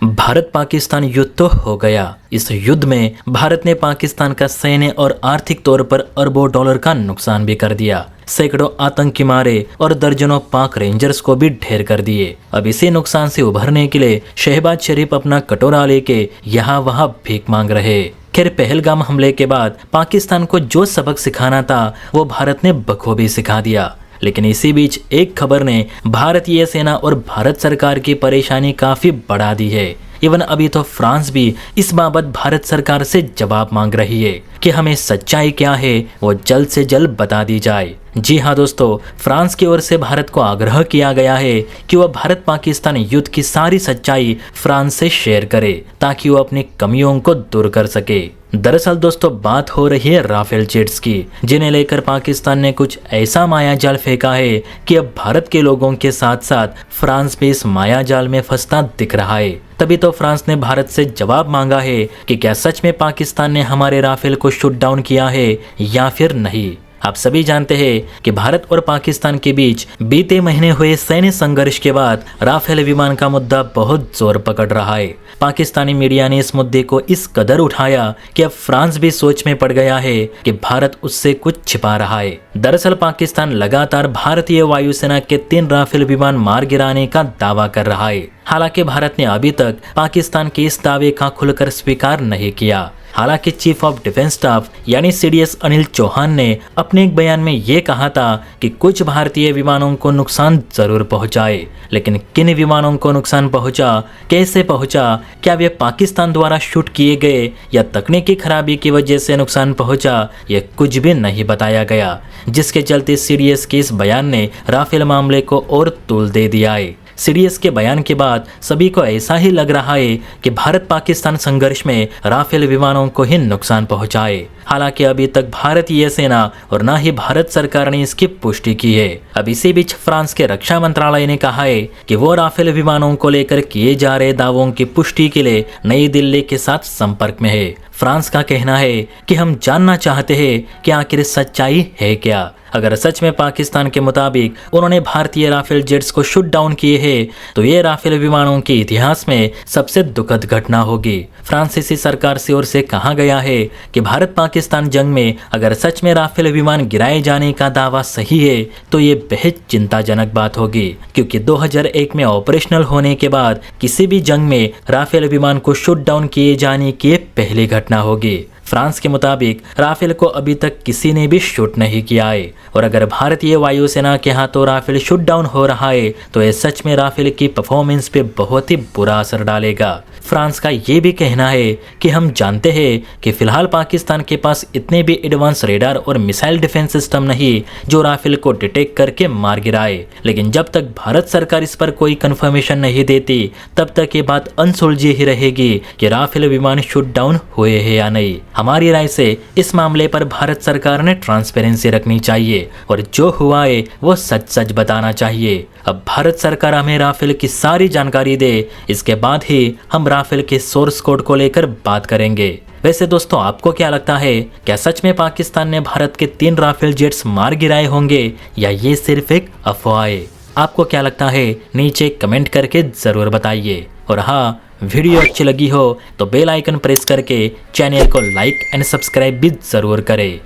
भारत पाकिस्तान युद्ध तो हो गया। इस युद्ध में भारत ने पाकिस्तान का सैन्य और आर्थिक तौर पर अरबों डॉलर का नुकसान भी कर दिया। सैकड़ों आतंकी मारे और दर्जनों पाक रेंजर्स को भी ढेर कर दिए। अब इसी नुकसान से उभरने के लिए शहबाज शरीफ अपना कटोरा लेके यहाँ वहाँ भीख मांग रहे। खैर, पहलगाम हमले के बाद पाकिस्तान को जो सबक सिखाना था वो भारत ने बखूबी सिखा दिया। लेकिन इसी बीच एक खबर ने भारतीय सेना और भारत सरकार की परेशानी काफी बढ़ा दी है। इवन अभी तो फ्रांस भी इस बाबत भारत सरकार से जवाब मांग रही है कि हमें सच्चाई क्या है वो जल्द से जल्द बता दी जाए। जी हाँ दोस्तों, फ्रांस की ओर से भारत को आग्रह किया गया है कि वह भारत पाकिस्तान युद्ध की सारी सच्चाई फ्रांस से शेयर करे ताकि वो अपनी कमियों को दूर कर सके। दरअसल दोस्तों, बात हो रही है राफेल जेट्स की, जिन्हें लेकर पाकिस्तान ने कुछ ऐसा मायाजाल फेंका है कि अब भारत के लोगों के साथ साथ फ्रांस भी इस मायाजाल में फंसता दिख रहा है। तभी तो फ्रांस ने भारत से जवाब मांगा है कि क्या सच में पाकिस्तान ने हमारे राफेल को शूट डाउन किया है या फिर नहीं। आप सभी जानते हैं कि भारत और पाकिस्तान के बीच बीते महीने हुए सैन्य संघर्ष के बाद राफेल विमान का मुद्दा बहुत जोर पकड़ रहा है। पाकिस्तानी मीडिया ने इस मुद्दे को इस कदर उठाया कि अब फ्रांस भी सोच में पड़ गया है कि भारत उससे कुछ छिपा रहा है। दरअसल पाकिस्तान लगातार भारतीय वायुसेना के 3 राफेल विमान मार गिराने का दावा कर रहा है। हालांकि भारत ने अभी तक पाकिस्तान के इस दावे का खुलकर स्वीकार नहीं किया। हालांकि चीफ ऑफ डिफेंस स्टाफ यानी CDS अनिल चौहान ने अपने एक बयान में ये कहा था कि कुछ भारतीय विमानों को नुकसान जरूर पहुंचाए, लेकिन किन विमानों को नुकसान पहुंचा, कैसे पहुंचा, क्या वे पाकिस्तान द्वारा शूट किए गए या तकनीकी खराबी की वजह से नुकसान पहुंचा, ये कुछ भी नहीं बताया गया। जिसके चलते CDS के इस बयान ने राफेल मामले को और तूल दे दिया है। CDS के बयान के बाद सभी को ऐसा ही लग रहा है कि भारत पाकिस्तान संघर्ष में राफेल विमानों को ही नुकसान पहुंचाए। हालांकि अभी तक भारतीय सेना और न ही भारत सरकार ने इसकी पुष्टि की है। अब इसी बीच फ्रांस के रक्षा मंत्रालय ने कहा है कि वो राफेल विमानों को लेकर किए जा रहे दावों की पुष्टि के लिए नई दिल्ली के साथ संपर्क में है। फ्रांस का कहना है कि हम जानना चाहते हैं कि आखिर सच्चाई है क्या। अगर सच में पाकिस्तान के मुताबिक उन्होंने भारतीय राफेल जेट्स को शूट डाउन किए हैं तो ये राफेल विमानों के इतिहास में सबसे दुखद घटना होगी। फ्रांसीसी सरकार से ओर से कहा गया है कि भारत पाकिस्तान जंग में अगर सच में राफेल विमान गिराए जाने का दावा सही है तो ये बेहद चिंताजनक बात होगी, क्योंकि 2001 में ऑपरेशनल होने के बाद किसी भी जंग में राफेल विमान को शूट डाउन किए जाने की पहली घटना होगी। फ्रांस के मुताबिक राफेल को अभी तक किसी ने भी शूट नहीं किया है, और अगर भारतीय वायुसेना के हाथों राफेल शूट डाउन हो रहा है तो यह सच में राफेल की परफॉर्मेंस पे बहुत ही बुरा असर डालेगा। फ्रांस का ये भी कहना है कि हम जानते हैं कि फिलहाल पाकिस्तान के पास इतने भी एडवांस रेडार और मिसाइल डिफेंस सिस्टम नहीं जो राफेल को डिटेक्ट करके मार गिराए, लेकिन जब तक भारत सरकार इस पर कोई कंफर्मेशन नहीं देती तब तक ये बात अनसुलझी ही रहेगी कि राफेल विमान शूट डाउन हुए हैं या नहीं। हमारी राय से इस मामले पर भारत सरकार ने ट्रांसपेरेंसी रखनी चाहिए और जो हुआ है वो सच सच बताना चाहिए। अब भारत सरकार हमें राफेल की सारी जानकारी दे, इसके बाद ही हम राफेल के सोर्स कोड को लेकर बात करेंगे। वैसे दोस्तों, आपको क्या लगता है, क्या सच में पाकिस्तान ने भारत के 3 राफेल जेट्स मार गिराए होंगे या ये सिर्फ एक अफवाह है? आपको क्या लगता है नीचे कमेंट करके जरूर बताइए। और हाँ, वीडियो अच्छी लगी हो तो बेल आइकन प्रेस करके चैनल को लाइक एंड सब्सक्राइब भी जरूर करें।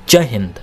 जय हिंद।